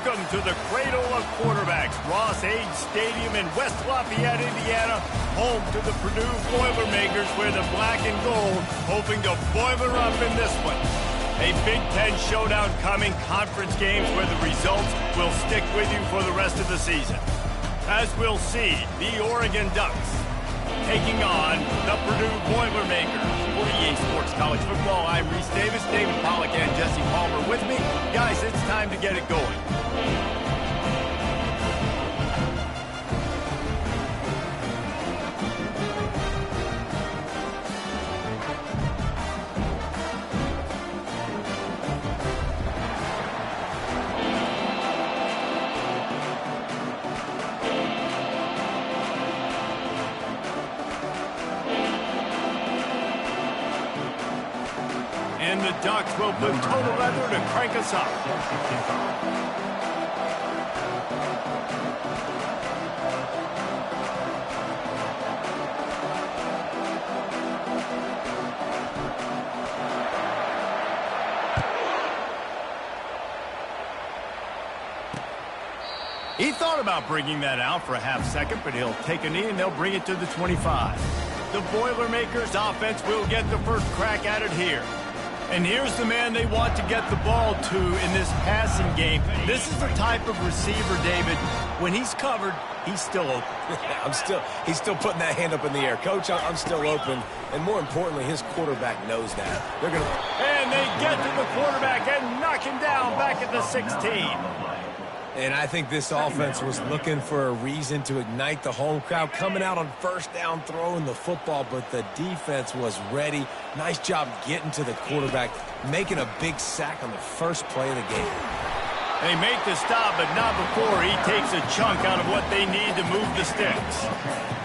Welcome to the cradle of quarterbacks, Ross Age Stadium in West Lafayette, Indiana, home to the Purdue Boilermakers, where the black and gold hoping to boiler up in this one. A Big Ten showdown coming, conference games where the results will stick with you for the rest of the season. As we'll see, the Oregon Ducks taking on the Purdue Boilermakers. For EA Sports College Football, I'm Reese Davis, David Pollack, and Jesse Palmer with me. Guys, it's time to get it going. And the Ducks will put total leather to crank us up. He thought about bringing that out for a half second, but he'll take a knee and they'll bring it to the 25. The Boilermakers offense will get the first crack at it here. And here's the man they want to get the ball to in this passing game. This is the type of receiver, David, when he's covered, he's still open. He's still putting that hand up in the air. Coach, I'm still open. And more importantly, his quarterback knows that. And they get to the quarterback and knock him down back at the 16. And I think this offense was looking for a reason to ignite the home crowd, coming out on first down, throwing the football, but the defense was ready. Nice job getting to the quarterback, making a big sack on the first play of the game. They make the stop, but not before he takes a chunk out of what they need to move the sticks.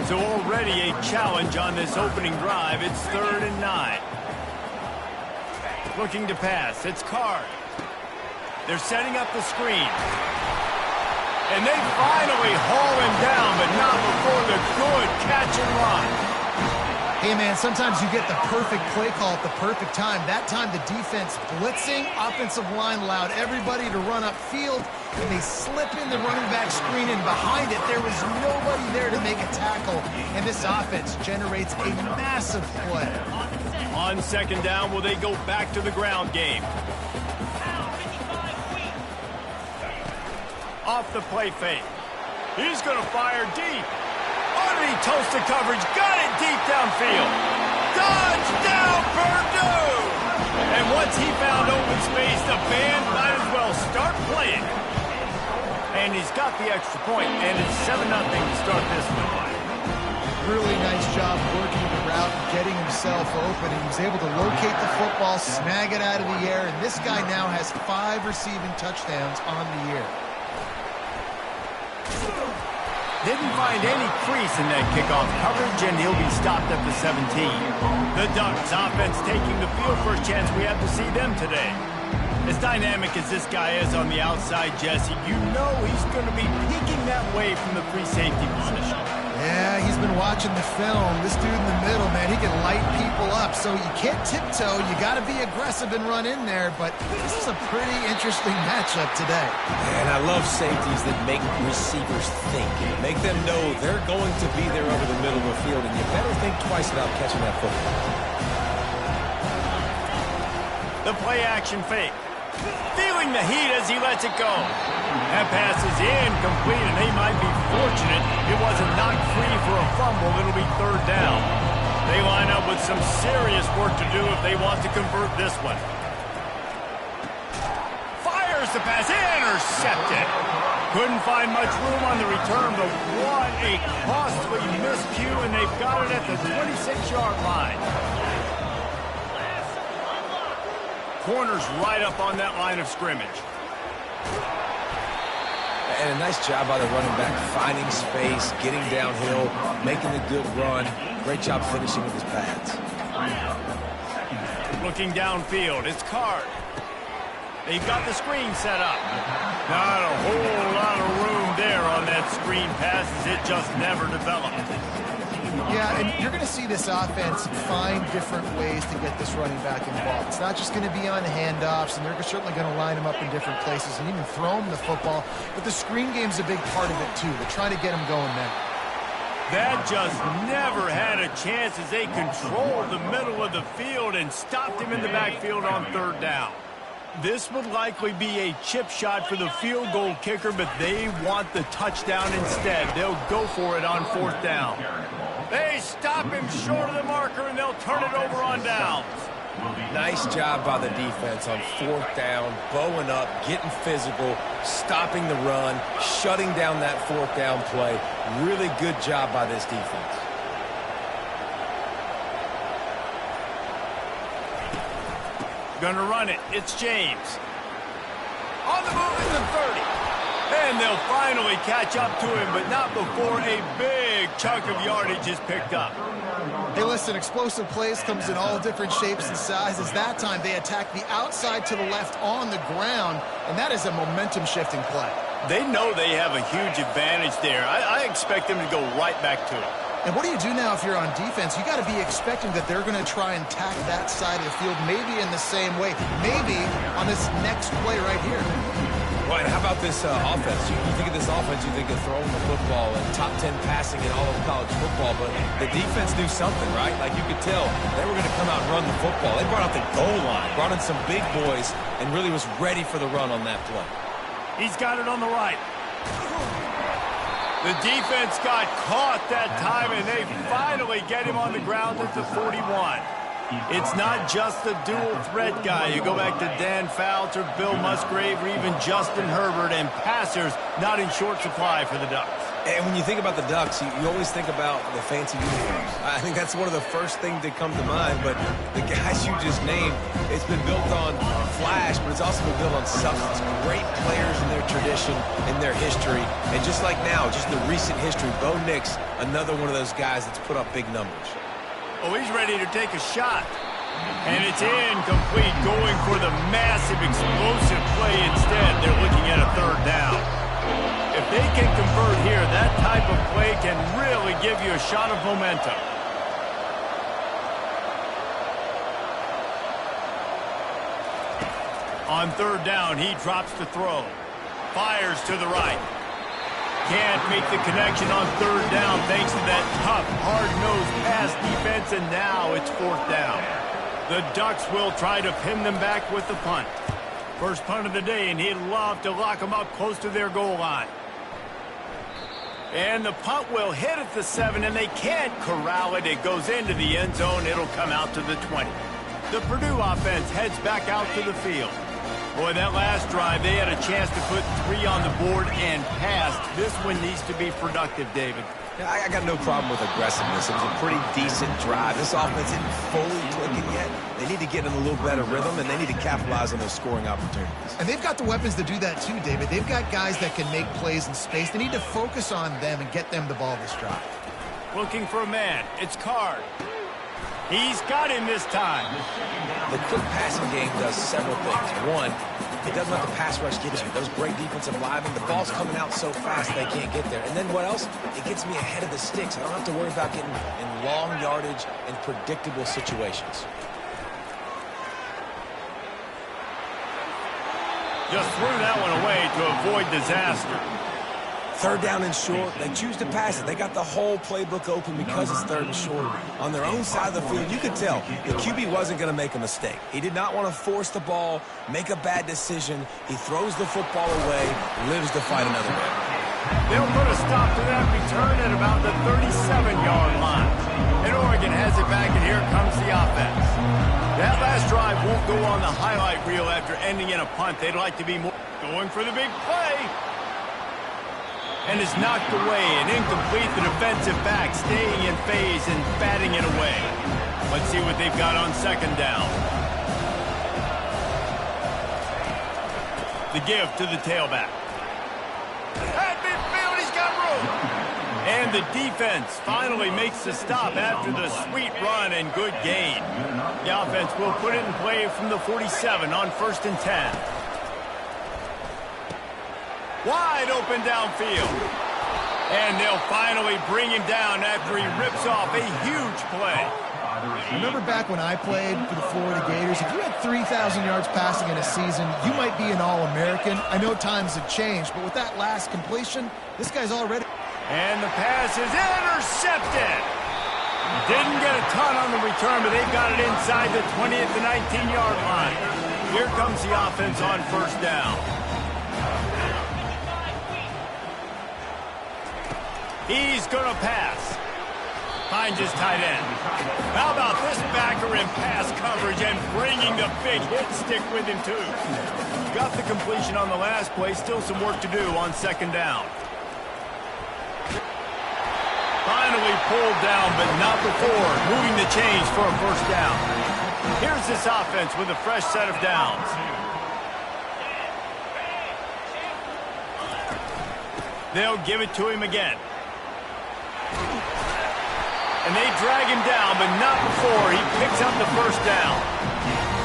So already a challenge on this opening drive. It's 3rd and 9. Looking to pass. It's Card. They're setting up the screen. And they finally haul him down, but not before the good catch and run. Hey, man, sometimes you get the perfect play call at the perfect time. That time the defense blitzing, offensive line allowed everybody to run upfield, and they slip in the running back screen, and behind it there was nobody there to make a tackle, and this offense generates a massive play. On 2nd down, will they go back to the ground game? Off the play fake. He's going to fire deep. Underneath toasted coverage. Got it deep downfield. Touchdown, Purdue! And once he found open space, the band might as well start playing. And he's got the extra point, and it's 7-0 to start this one. Really nice job working the route and getting himself open. He was able to locate the football, snag it out of the air, and this guy now has 5 receiving touchdowns on the year. Didn't find any crease in that kickoff coverage, and he'll be stopped at the 17. The Ducks offense taking the field. First chance we have to see them today. As dynamic as this guy is on the outside, Jesse, you know he's going to be peeking that way from the free safety position. Yeah, he's been watching the film. This dude in the middle, man, he can light people up. So you can't tiptoe. You got to be aggressive and run in there. But this is a pretty interesting matchup today. And I love safeties that make receivers think. Make them know they're going to be there over the middle of the field, and you better think twice about catching that football. The play action fake. Feeling the heat as he lets it go. That pass is incomplete, and they might be fortunate it wasn't knocked free for a fumble. It'll be 3rd down. They line up with some serious work to do if they want to convert this one. Fires the pass, intercepted. Couldn't find much room on the return, but what a costly miscue, and they've got it at the 26-yard line. Corners right up on that line of scrimmage. And a nice job by the running back, finding space, getting downhill, making a good run. Great job finishing with his pads. Looking downfield, it's Card. They've got the screen set up. Not a whole lot of room there on that screen pass, as it just never developed. Yeah, and you're going to see this offense find different ways to get this running back involved. It's not just going to be on handoffs, and they're certainly going to line him up in different places and even throw him the football. But the screen game's a big part of it, too. They're trying to get him going now. That just never had a chance as they controlled the middle of the field and stopped him in the backfield on 3rd down. This would likely be a chip shot for the field goal kicker, but they want the touchdown instead. They'll go for it on 4th down. They stop him short of the marker, and they'll turn it over on downs. Nice job by the defense on 4th down, bowing up, getting physical, stopping the run, shutting down that 4th down play. Really good job by this defense. Gonna run it. It's James. On the move in the 30. And they'll finally catch up to him, but not before a big chunk of yardage is picked up. Hey, listen, explosive plays comes in all different shapes and sizes. That time they attack the outside to the left on the ground, and that is a momentum-shifting play. They know they have a huge advantage there. I expect them to go right back to it. And what do you do now if you're on defense? You got to be expecting that they're going to try and tack that side of the field, maybe in the same way, maybe on this next play right here. Well, and how about this offense? You think of this offense, you think of throwing the football and top 10 passing in all of college football, but the defense knew something, right? Like you could tell they were going to come out and run the football. They brought out the goal line, brought in some big boys, and really was ready for the run on that play. He's got it on the right. The defense got caught that time, and they finally get him on the ground at the 41. It's not just the dual threat guy. You go back to Dan Fouts or Bill Musgrave or even Justin Herbert, and passers not in short supply for the Ducks. And when you think about the Ducks, you always think about the fancy uniforms. I think that's one of the first things that come to mind, but the guys you just named, it's been built on flash, but it's also been built on substance. Great players in their tradition, in their history, and just like now, just the recent history, Bo Nix, another one of those guys that's put up big numbers. Oh, he's ready to take a shot. And it's incomplete, going for the massive explosive play instead. They're looking at a 3rd down. If they can convert here, that type of play can really give you a shot of momentum. On 3rd down, he drops the throw. Fires to the right. Can't make the connection on 3rd down thanks to that tough, hard-nosed pass defense, and now it's 4th down. The Ducks will try to pin them back with the punt. First punt of the day, and he'd love to lock them up close to their goal line. And the punt will hit at the 7, and they can't corral it. It goes into the end zone. It'll come out to the 20. The Purdue offense heads back out to the field. Boy, that last drive, they had a chance to put 3 on the board and passed. This one needs to be productive, David. I got no problem with aggressiveness. It was a pretty decent drive. This offense isn't fully clicking yet. They need to get in a little better rhythm, and they need to capitalize on those scoring opportunities. And they've got the weapons to do that too, David. They've got guys that can make plays in space. They need to focus on them and get them the ball this drive. Looking for a man. It's Card. He's got him this time. The quick passing game does several things. One, it doesn't let the pass rush get you. Those great defensive linemen, the ball's coming out so fast they can't get there. And then what else? It gets me ahead of the sticks. I don't have to worry about getting in long yardage and predictable situations. Just threw that one away to avoid disaster. 3rd down and short, they choose to pass it. They got the whole playbook open because it's 3rd and short. On their own side of the field, you could tell the QB wasn't going to make a mistake. He did not want to force the ball, make a bad decision. He throws the football away, lives to fight another day. They'll put a stop to that return at about the 37-yard line. And Oregon has it back, and here comes the offense. That last drive won't go on the highlight reel after ending in a punt. They'd like to be more going for the big play. And is knocked away and incomplete. The defensive back staying in phase and batting it away. Let's see what they've got on 2nd down. The give to the tailback. At midfield, he's got room. And the defense finally makes the stop after the sweet run and good gain. The offense will put it in play from the 47 on 1st and 10. Wide open downfield. And they'll finally bring him down after he rips off a huge play. Remember back when I played for the Florida Gators, if you had 3,000 yards passing in a season, you might be an All-American. I know times have changed, but with that last completion, this guy's already... And the pass is intercepted. Didn't get a ton on the return, but they got it inside the 20 at the 19-yard line. Here comes the offense on first down. He's going to pass. Finds his tight end. How about this backer in pass coverage and bringing the big hit stick with him, too. Got the completion on the last play. Still some work to do on second down. Finally pulled down, but not before moving the chains for a first down. Here's this offense with a fresh set of downs. They'll give it to him again. And they drag him down, but not before he picks up the first down.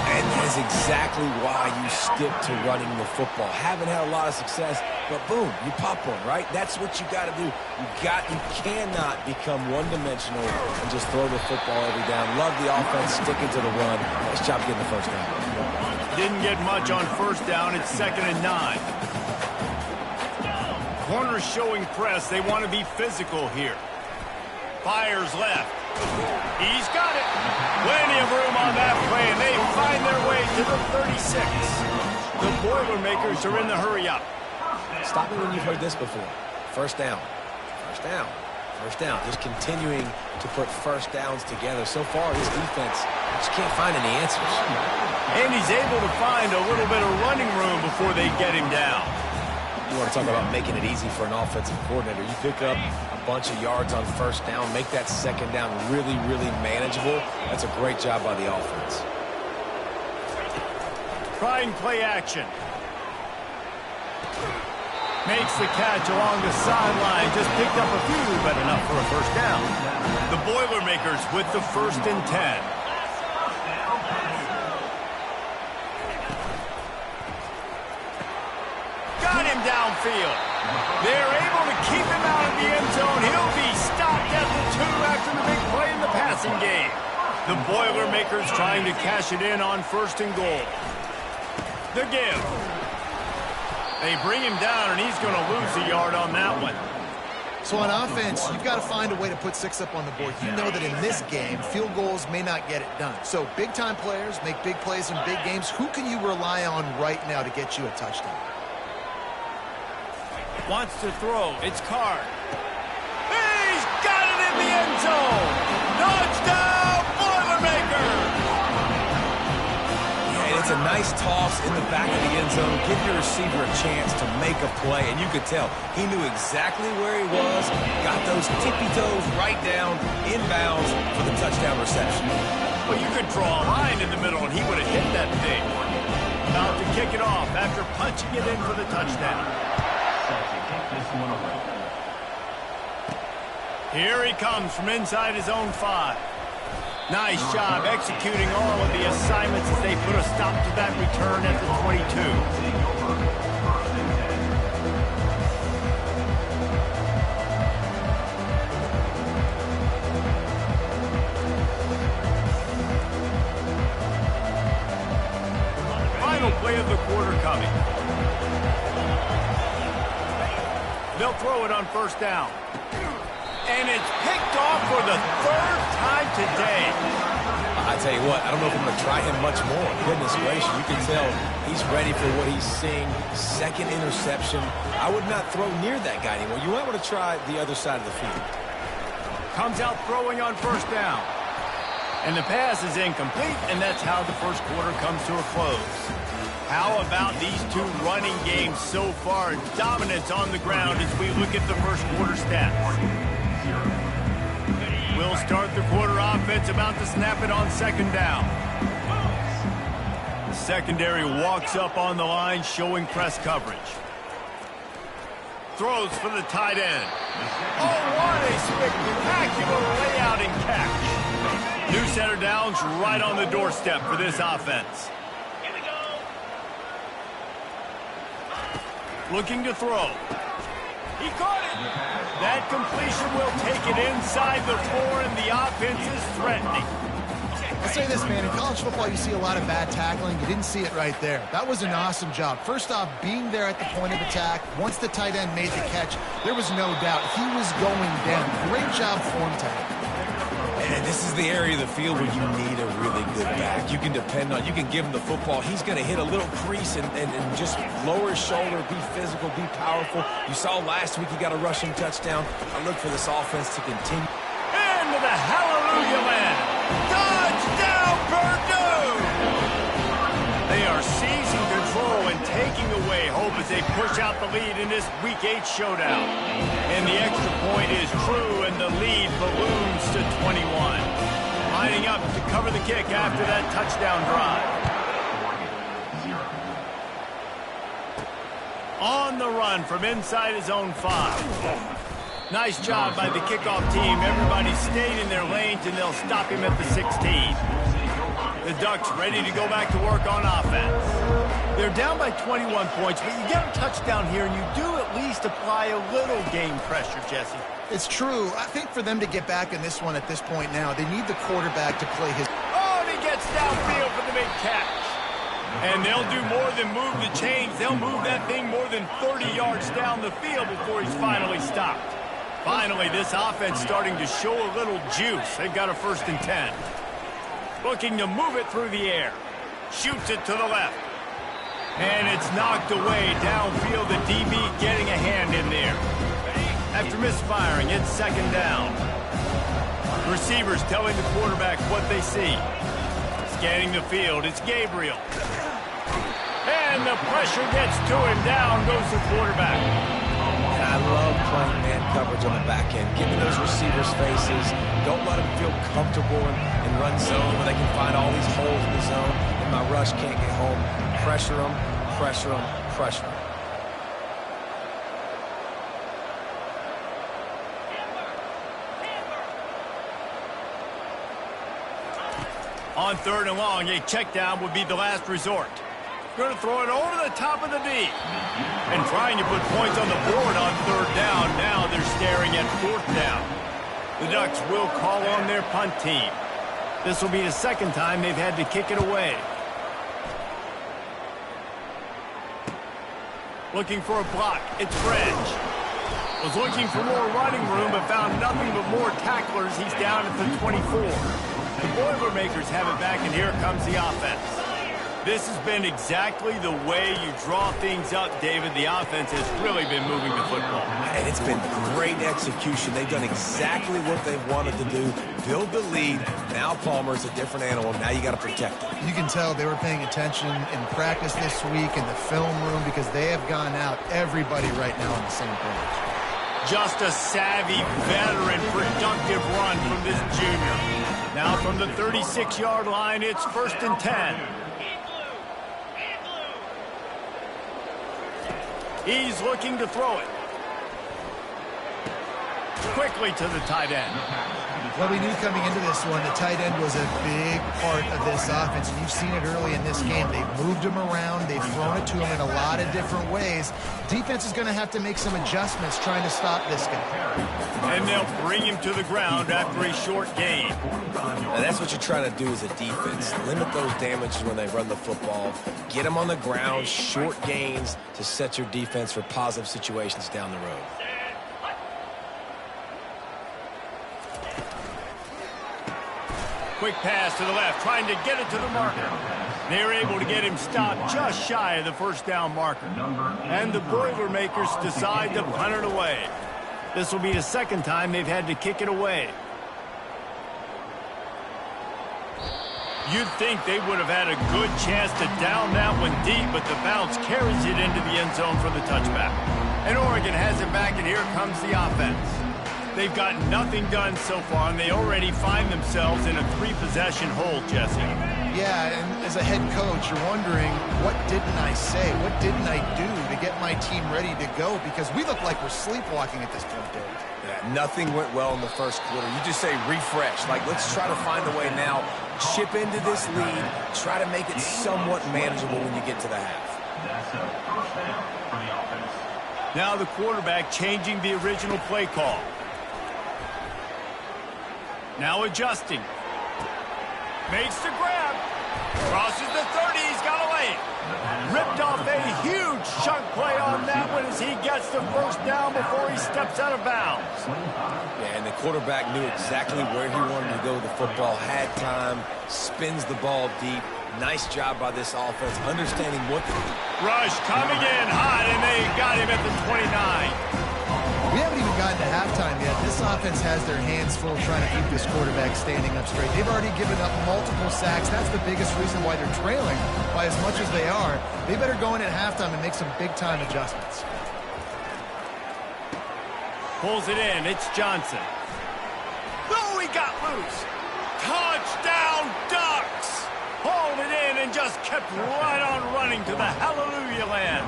And that is exactly why you stick to running the football. Haven't had a lot of success, but boom, you pop one, right? That's what you got to do. You cannot become one-dimensional and just throw the football every down. Love the offense, sticking to the run. Nice job getting the first down. Didn't get much on first down. It's 2nd and 9. Corners showing press. They want to be physical here. Fires left. He's got it. Plenty of room on that play, and they find their way to the 36. The Boilermakers are in the hurry-up. Stop me when you've heard this before. First down. First down. First down. Just continuing to put first downs together. So far, this defense just can't find any answers. And he's able to find a little bit of running room before they get him down. You want to talk about making it easy for an offensive coordinator. You pick up a bunch of yards on first down, make that second down really, really manageable. That's a great job by the offense. Trying play action. Makes the catch along the sideline. Just picked up a few, but enough for a first down. The Boilermakers with the 1st and 10. Got him downfield. They're able to keep him out of the end zone. He'll be stopped at the 2 after the big play in the passing game. The Boilermakers trying to cash it in on 1st and goal. The give. They bring him down, and he's going to lose a yard on that one. So on offense, you've got to find a way to put 6 up on the board. You know that in this game, field goals may not get it done. So big-time players make big plays in big games. Who can you rely on right now to get you a touchdown? Wants to throw. It's Card. He's got it in the end zone. Touchdown, Boilermakers! And it's a nice toss in the back of the end zone. Give your receiver a chance to make a play. And you could tell he knew exactly where he was. Got those tippy toes right down, inbounds for the touchdown reception. Well, you could draw a line in the middle, and he would have hit that thing. About to kick it off after punching it in for the touchdown. Here he comes from inside his own 5. Nice job executing all of the assignments as they put a stop to that return at the 22. Final play of the quarter coming. They'll throw it on first down. And it's picked off for the 3rd time today. I tell you what, I don't know if I'm going to try him much more. Goodness gracious, you can tell he's ready for what he's seeing. 2nd interception. I would not throw near that guy anymore. You might want to try the other side of the field. Comes out throwing on first down. And the pass is incomplete, and that's how the first quarter comes to a close. How about these 2 running games so far? Dominance on the ground as we look at the first quarter stats. We'll start the quarter offense, about to snap it on 2nd down. The secondary walks up on the line, showing press coverage. Throws for the tight end. Oh, what a spectacular layout and catch. New center downs right on the doorstep for this offense. Looking to throw. He caught it. That completion will take it inside the 4, and the offense is threatening. I'll say this, man. In college football, you see a lot of bad tackling. You didn't see it right there. That was an awesome job. First off, being there at the point of attack. Once the tight end made the catch, there was no doubt he was going down. Great job form tackling. And this is the area of the field where you need a really good back. You can depend on, you can give him the football. He's going to hit a little crease and just lower his shoulder, be physical, be powerful. You saw last week he got a rushing touchdown. I look for this offense to continue. Into the hallelujah land. Touchdown, Purdue! They are seizing control and taking away hope as they push out the lead in this Week 8 showdown. And the extra point is true, and the lead balloons to 21. Lining up to cover the kick after that touchdown drive. On the run from inside his own 5. Nice job by the kickoff team. Everybody stayed in their lanes, and they'll stop him at the 16. The Ducks ready to go back to work on offense. They're down by 21 points, but you get a touchdown here, and you do at least apply a little game pressure, Jesse. It's true. I think for them to get back in this one at this point now, they need the quarterback to play his... Oh, and he gets downfield for the big catch. And they'll do more than move the chains. They'll move that thing more than 30 yards down the field before he's finally stopped. Finally, this offense starting to show a little juice. They've got a 1st and 10. Looking to move it through the air. Shoots it to the left. And it's knocked away downfield. The DB getting a hand in there. After misfiring, it's 2nd down. Receivers telling the quarterback what they see. Scanning the field, it's Gabriel. And the pressure gets to him. Down goes the quarterback. I love playing man coverage on the back end, getting those receivers' faces. Don't let them feel comfortable in run zone where they can find all these holes in the zone, and my rush can't get home. Pressure them, pressure them, pressure them. On 3rd and long, a check down would be the last resort. Going to throw it over the top of the knee. And trying to put points on the board on 3rd down. Now they're staring at 4th down. The Ducks will call on their punt team. This will be the 2nd time they've had to kick it away. Looking for a block. It's French. Was looking for more running room, but found nothing but more tacklers. He's down at the 24. The Boilermakers have it back, and here comes the offense. This has been exactly the way you draw things up, David. The offense has really been moving the football. And it's been great execution. They've done exactly what they've wanted to do. Build the lead. Now Palmer's a different animal. Now you got to protect it. You can tell they were paying attention in practice this week in the film room because they have gone out, everybody right now on the same page. Just a savvy, veteran, productive run from this junior. Now from the 36-yard line, it's 1st and 10. He's looking to throw it. Quickly to the tight end. Well, we knew coming into this one, the tight end was a big part of this offense, and you've seen it early in this game. They've moved him around. They've thrown it to him in a lot of different ways. Defense is going to have to make some adjustments trying to stop this guy. And they'll bring him to the ground after a short gain. Now that's what you're trying to do as a defense. Limit those damages when they run the football. Get them on the ground, short gains to set your defense for positive situations down the road. Quick pass to the left, trying to get it to the marker. They're able to get him stopped just shy of the 1st down marker. And the Boilermakers decide to punt it away. This will be the 2nd time they've had to kick it away. You'd think they would have had a good chance to down that one deep, but the bounce carries it into the end zone for the touchback. And Oregon has it back, and here comes the offense. They've got nothing done so far, and they already find themselves in a 3-possession hole, Jesse. Yeah, and as a head coach, you're wondering, what didn't I say? What didn't I do to get my team ready to go? Because we look like we're sleepwalking at this point, David. Yeah, nothing went well in the 1st quarter. You just say refresh. Like, let's try to find a way now. Chip into this lead. Try to make it somewhat manageable when you get to the half. That's a 1st down for the offense. Now the quarterback changing the original play call. Now adjusting. Makes the grab. Crosses the 30. He's got away. Ripped off a huge chunk play on that one as he gets the first down before he steps out of bounds. Yeah, and the quarterback knew exactly where he wanted to go with the football, had time, spins the ball deep. Nice job by this offense, understanding what to do. Rush coming in hot, and they got him at the 29. We haven't even gotten to halftime yet. This offense has their hands full trying to keep this quarterback standing up straight. They've already given up multiple sacks. That's the biggest reason why they're trailing by as much as they are. They better go in at halftime and make some big-time adjustments. Pulls it in. It's Johnson. Oh, he got loose. Touchdown, Ducks! Hauled it in and just kept right on running to the hallelujah land.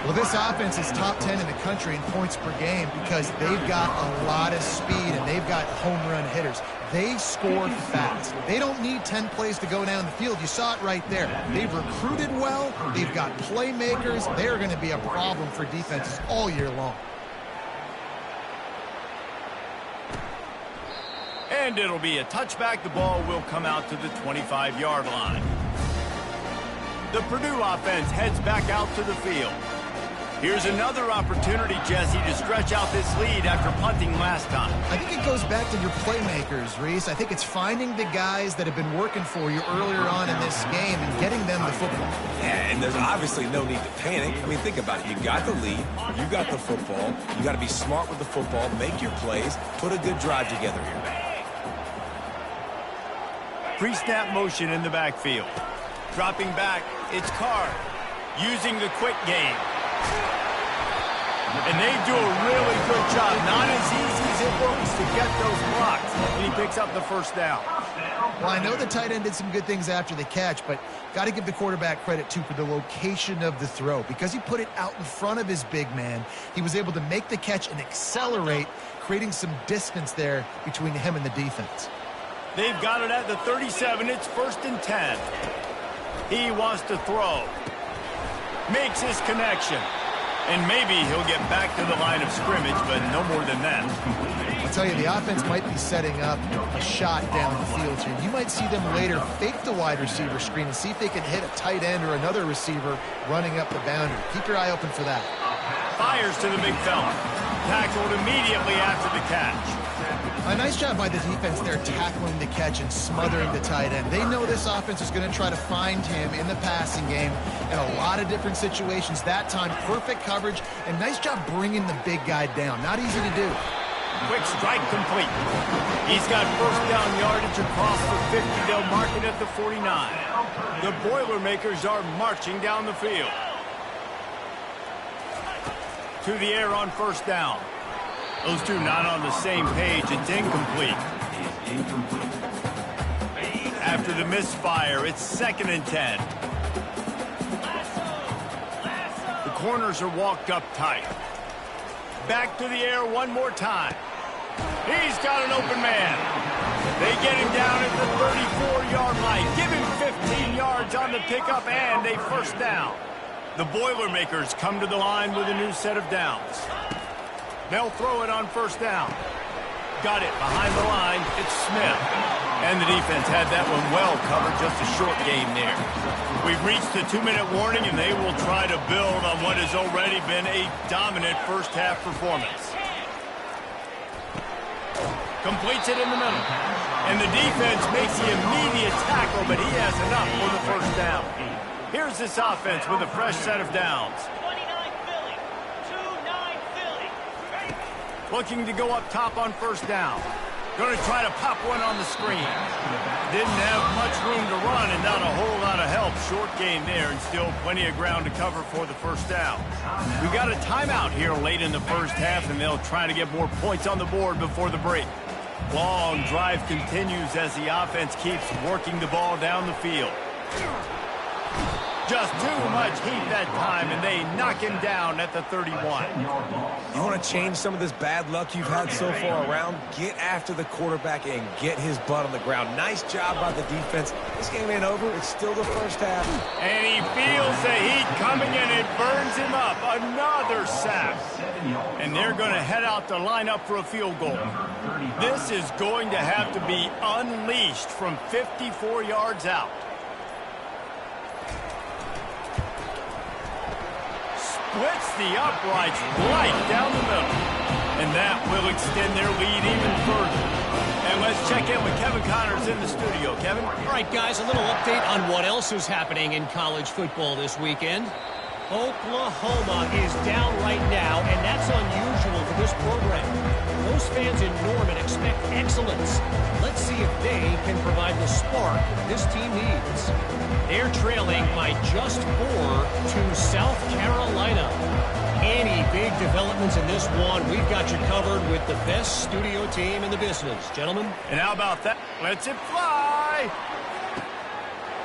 Well, this offense is top 10 in the country in points per game because they've got a lot of speed and they've got home run hitters. They score fast. They don't need 10 plays to go down the field. You saw it right there. They've recruited well. They've got playmakers. They're going to be a problem for defenses all year long. And it'll be a touchback. The ball will come out to the 25-yard line. The Purdue offense heads back out to the field. Here's another opportunity, Jesse, to stretch out this lead after punting last time. I think it goes back to your playmakers, Reese. I think it's finding the guys that have been working for you earlier on in this game and getting them the football. Yeah, and there's obviously no need to panic. I mean, think about it. You got the lead. You got the football. You got to be smart with the football, make your plays, put a good drive together here. Pre-snap motion in the backfield. Dropping back, it's Carr. Using the quick game. And they do a really good job. Not as easy as it looks to get those blocks. And he picks up the first down. Well, I know the tight end did some good things after the catch, but got to give the quarterback credit, too, for the location of the throw. Because he put it out in front of his big man, he was able to make the catch and accelerate, creating some distance there between him and the defense. They've got it at the 37. It's 1st and 10. He wants to throw. Makes his connection. And maybe he'll get back to the line of scrimmage, but no more than that. I'll tell you, the offense might be setting up a shot down the field here. You might see them later fake the wide receiver screen and see if they can hit a tight end or another receiver running up the boundary. Keep your eye open for that. Fires to the big fella. Tackled immediately after the catch. A nice job by the defense there tackling the catch and smothering the tight end. They know this offense is going to try to find him in the passing game in a lot of different situations. That time, perfect coverage, and nice job bringing the big guy down. Not easy to do. Quick strike complete. He's got first down yardage across the 50. They'll mark it at the 49. The Boilermakers are marching down the field. To the air on first down. Those two not on the same page. It's incomplete. After the misfire, it's 2nd and 10. The corners are walked up tight. Back to the air one more time. He's got an open man. They get him down at the 34-yard line. Give him 15 yards on the pickup and a first down. The Boilermakers come to the line with a new set of downs. They'll throw it on first down. Got it behind the line. It's Smith. And the defense had that one well covered. Just a short game there. We've reached the 2-minute warning, and they will try to build on what has already been a dominant first-half performance. Completes it in the middle. And the defense makes the immediate tackle, but he has enough for the first down. Here's this offense with a fresh set of downs. Looking to go up top on first down. Going to try to pop one on the screen. Didn't have much room to run and not a whole lot of help. Short gain there and still plenty of ground to cover for the first down. We got a timeout here late in the first half, and they'll try to get more points on the board before the break. Long drive continues as the offense keeps working the ball down the field. Just too much heat that time, and they knock him down at the 31. You want to change some of this bad luck you've had so far around? Get after the quarterback and get his butt on the ground. Nice job by the defense. This game ain't over. It's still the first half. And he feels the heat coming in. It burns him up. Another sack. And they're going to head out to line up for a field goal. This is going to have to be unleashed from 54 yards out. Splits the uprights right down the middle. And that will extend their lead even further. And let's check in with Kevin Connors in the studio. Kevin? All right, guys, a little update on what else is happening in college football this weekend. Oklahoma is down right now, and that's unusual for this program. Most fans in Norman expect excellence. Let's see if they can provide the spark this team needs. They're trailing by just 4 to South Carolina. Any big developments in this one, we've got you covered with the best studio team in the business. Gentlemen? And how about that? Lets it fly.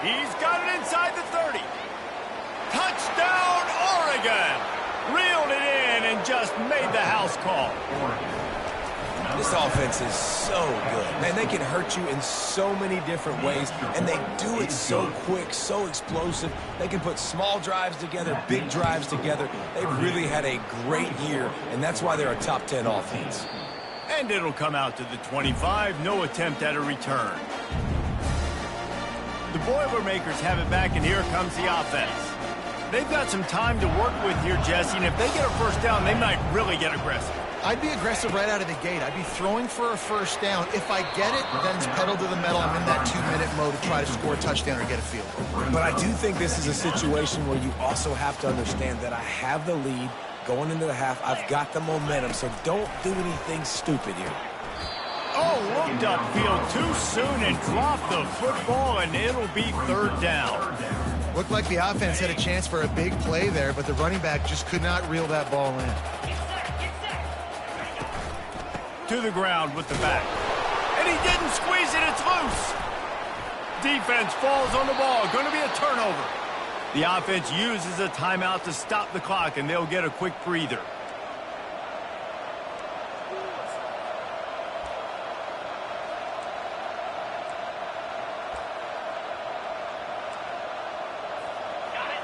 He's got it inside the 30. Touchdown, Oregon! Reeled it in and just made the house call. This offense is so good. Man, they can hurt you in so many different ways, and they do it so quick, so explosive. They can put small drives together, big drives together. They've really had a great year, and that's why they're a top 10 offense. And it'll come out to the 25. No attempt at a return. The Boilermakers have it back, and here comes the offense. They've got some time to work with here, Jesse, and if they get a first down, they might really get aggressive. I'd be aggressive right out of the gate. I'd be throwing for a first down. If I get it, then it's pedal to the metal. I'm in that 2-minute mode to try to score a touchdown or get a field goal. But I do think this is a situation where you also have to understand that I have the lead going into the half. I've got the momentum, so don't do anything stupid here. Oh, looked upfield too soon and dropped the football, and it'll be third down. Looked like the offense had a chance for a big play there, but the running back just could not reel that ball in. To the ground with the back. And he didn't squeeze it, it's loose. Defense falls on the ball, going to be a turnover. The offense uses a timeout to stop the clock, and they'll get a quick breather.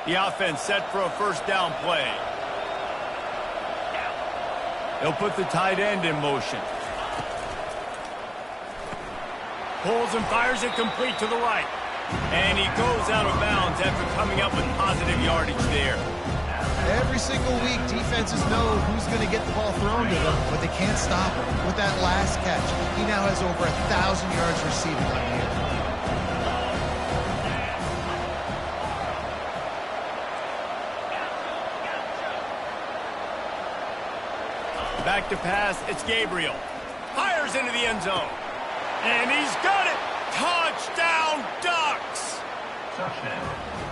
The offense set for a first down play. They'll put the tight end in motion. Pulls and fires it complete to the right. And he goes out of bounds after coming up with positive yardage there. Every single week, defenses know who's going to get the ball thrown to them, but they can't stop him. With that last catch, he now has over 1,000 yards receiving on the year. Back to pass, it's Gabriel. Fires into the end zone. And he's got it! Touchdown, Ducks!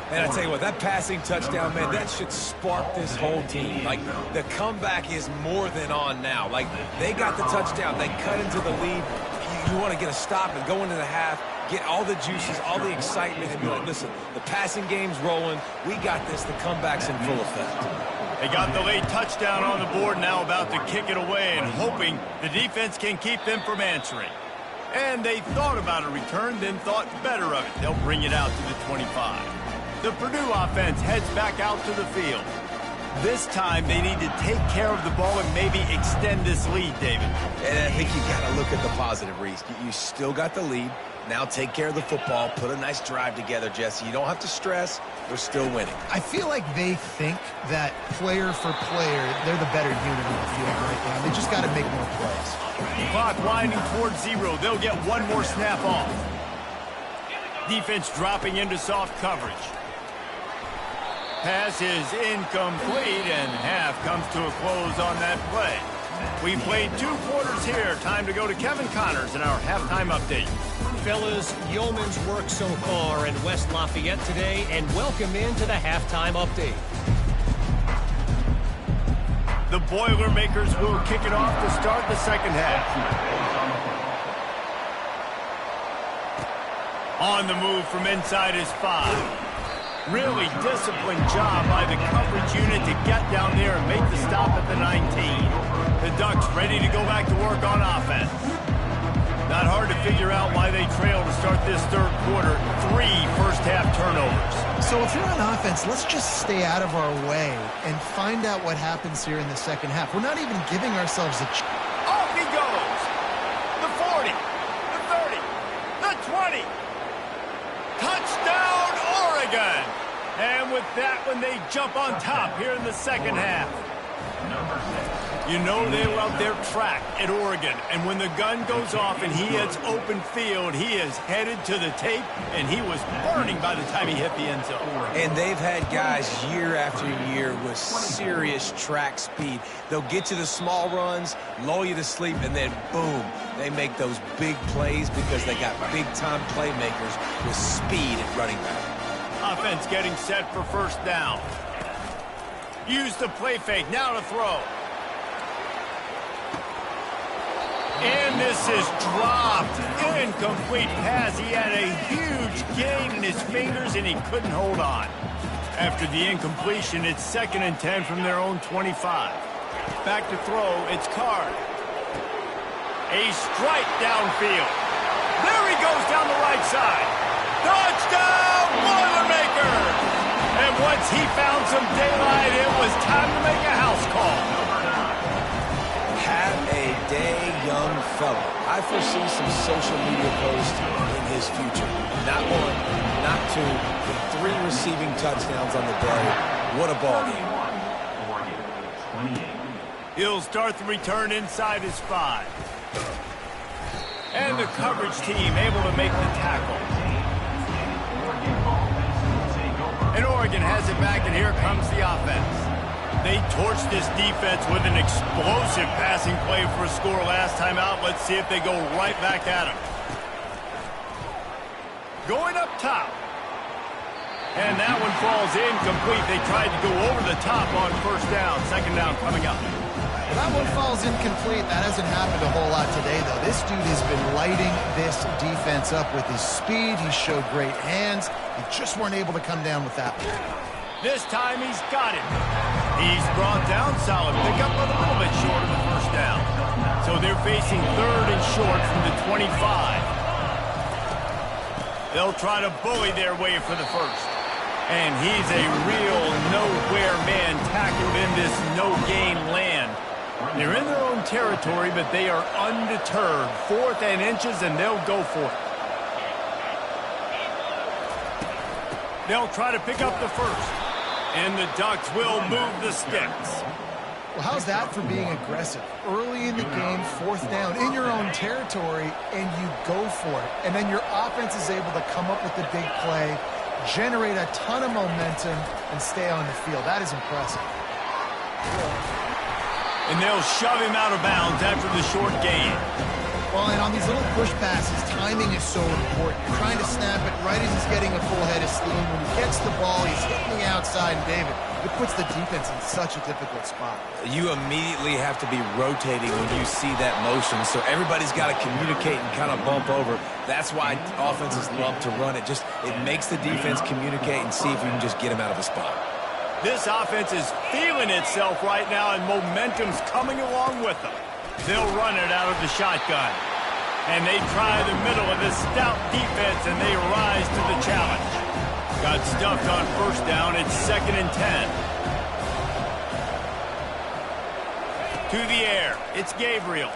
And I tell you what, that passing touchdown, man, that should spark this whole team. Like, the comeback is more than on now. Like, they got the touchdown. They cut into the lead. You want to get a stop and go into the half, get all the juices, all the excitement, and be like, listen, the passing game's rolling. We got this. The comeback's in full effect. They got the late touchdown on the board, now about to kick it away and hoping the defense can keep them from answering. And they thought about a return, then thought better of it. They'll bring it out to the 25. The Purdue offense heads back out to the field. This time they need to take care of the ball and maybe extend this lead, David. And I think you got to look at the positive, Reese. You still got the lead. Now take care of the football. Put a nice drive together, Jesse. You don't have to stress. We're still winning. I feel like they think that player for player, they're the better unit on the field right now. They just got to make more plays. Clock winding towards 0. They'll get one more snap off. Defense dropping into soft coverage. Pass is incomplete, and half comes to a close on that play. We played 2 quarters here. Time to go to Kevin Connors in our halftime update. Fellas, yeoman's work so far in West Lafayette today, and welcome into the halftime update. The Boilermakers will kick it off to start the second half. On the move from inside his 5. Really disciplined job by the coverage unit to get down there and make the stop at the 19. Ducks ready to go back to work on offense. Not hard to figure out why they trail to start this third quarter. 3 first-half turnovers. So if you're on offense, let's just stay out of our way and find out what happens here in the second half. We're not even giving ourselves a chance. Off he goes. The 40, the 30, the 20. Touchdown, Oregon. And with that one, they jump on top here in the second half. You know they love their track at Oregon, and when the gun goes off and he hits open field, he is headed to the tape, and he was burning by the time he hit the end zone. And they've had guys year after year with serious track speed. They'll get you the small runs, lull you to sleep, and then boom, they make those big plays because they got big-time playmakers with speed at running back. Offense getting set for first down. Use the play fake, now to throw. And this is dropped. Incomplete pass. He had a huge gain in his fingers, and he couldn't hold on. After the incompletion, it's 2nd and 10 from their own 25. Back to throw, it's Card. A strike downfield. There he goes down the right side. Touchdown, Boilermakers! And once he found some daylight, it was time to make a house call. Have a day, young fella. I foresee some social media posts in his future. Not 1, not 2, but 3 receiving touchdowns on the day. What a ball game. He'll start the return inside his 5. And the coverage team able to make the tackle. And Oregon has it back, and here comes the offense. They torched this defense with an explosive passing play for a score last time out. Let's see if they go right back at him. Going up top. And that one falls incomplete. They tried to go over the top on first down. Second down coming up. That one falls incomplete. That hasn't happened a whole lot today, though. This dude has been lighting this defense up with his speed. He showed great hands. They just weren't able to come down with that one. This time he's got it. He's brought down solid. Pick up a little bit short of the first down. So they're facing 3rd and short from the 25. They'll try to bully their way for the first. And he's a real nowhere man tackled in this no-gain land. They're in their own territory, but they are undeterred. 4th and inches, and they'll go for it. They'll try to pick up the first. And the Ducks will move the sticks. Well, how's that for being aggressive? Early in the game, 4th down, in your own territory, and you go for it. And then your offense is able to come up with the big play, generate a ton of momentum, and stay on the field. That is impressive. And they'll shove him out of bounds after the short gain. Well, and on these little push passes, timing is so important. You're trying to snap it right as he's getting a full head of steam. When he gets the ball, he's hitting the outside, and David, it puts the defense in such a difficult spot. You immediately have to be rotating when you see that motion, so everybody's got to communicate and kind of bump over. That's why offenses love to run it. It makes the defense communicate and see if you can just get him out of a spot. This offense is feeling itself right now, and momentum's coming along with them. They'll run it out of the shotgun. And they try the middle of this stout defense, and they rise to the challenge. Got stuffed on first down. It's 2nd and 10. To the air. It's Gabriel.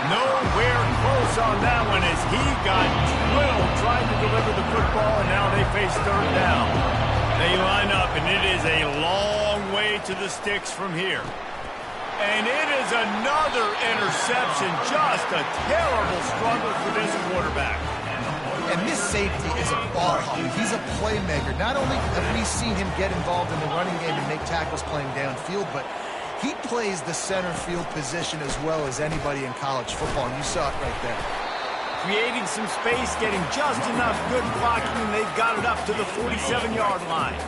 Nowhere close on that one as he got drilled trying to deliver the football, and now they face 3rd down. They line up, and it is a long way to the sticks from here. And it is another interception. Just a terrible struggle for this quarterback. And this safety is a ball hawk. He's a playmaker. Not only have we seen him get involved in the running game and make tackles playing downfield, but he plays the center field position as well as anybody in college football. And you saw it right there. Creating some space, getting just enough good blocking, and they've got it up to the 47-yard line.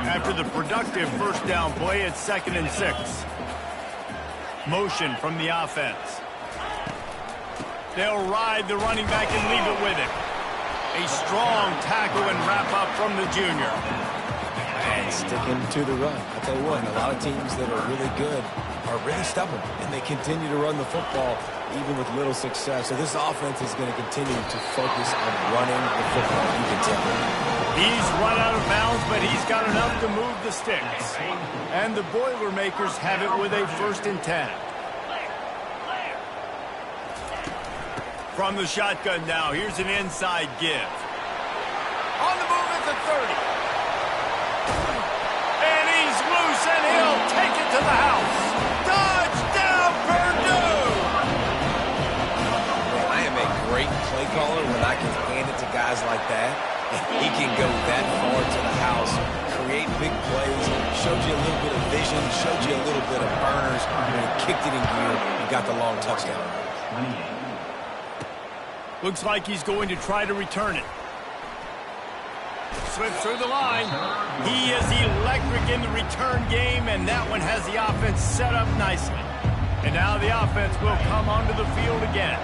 After the productive first down play, it's 2nd and 6. Motion from the offense. They'll ride the running back and leave it with him. A strong tackle and wrap up from the junior. And sticking to the run. I'll tell you what, a lot of teams that are really good are really stubborn, and they continue to run the football even with little success. So this offense is going to continue to focus on running the football. You can tell. He's run out of bounds, but he's got enough to move the sticks. And the Boilermakers have it with a 1st and 10. From the shotgun now, here's an inside give. On the move at the 30. And he's loose, and he'll take it to the house. Touchdown, Purdue! I am a great play caller when I can hand it to guys like that. And he can go that far to the house, create big plays, showed you a little bit of vision, showed you a little bit of burners, and he kicked it in gear and got the long touchdown. Looks like he's going to try to return it. Slips through the line. He is electric in the return game, and that one has the offense set up nicely. And now the offense will come onto the field again.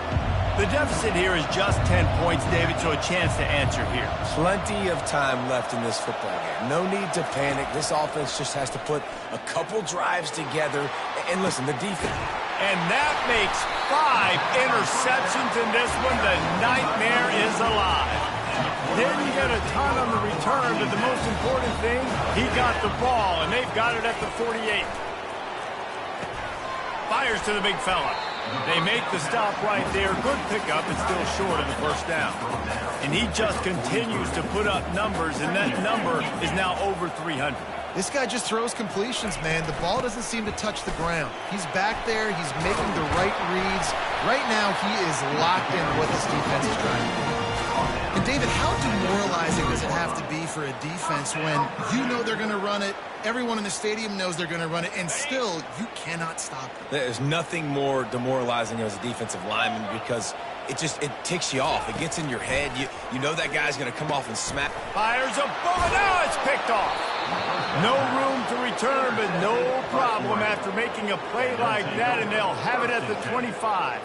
The deficit here is just 10 points, David, so a chance to answer here. Plenty of time left in this football game. No need to panic. This offense just has to put a couple drives together. And listen, the defense. And that makes 5 interceptions in this one. The nightmare is alive. Didn't get a ton on the return, but the most important thing, he got the ball, and they've got it at the 48. Fires to the big fella. They make the stop right there. Good pickup, but still short of the 1st down. And he just continues to put up numbers, and that number is now over 300. This guy just throws completions, man. The ball doesn't seem to touch the ground. He's back there. He's making the right reads. Right now, he is locked in what this defense is trying to do. And, David, how demoralizing does it have to be for a defense when you know they're going to run it, everyone in the stadium knows they're going to run it, and still you cannot stop it? There's nothing more demoralizing as a defensive lineman because it ticks you off. It gets in your head. You know that guy's going to come off and smack. Fires a bullet. Now it's picked off. No room to return, but no problem after making a play like that, and they'll have it at the 25.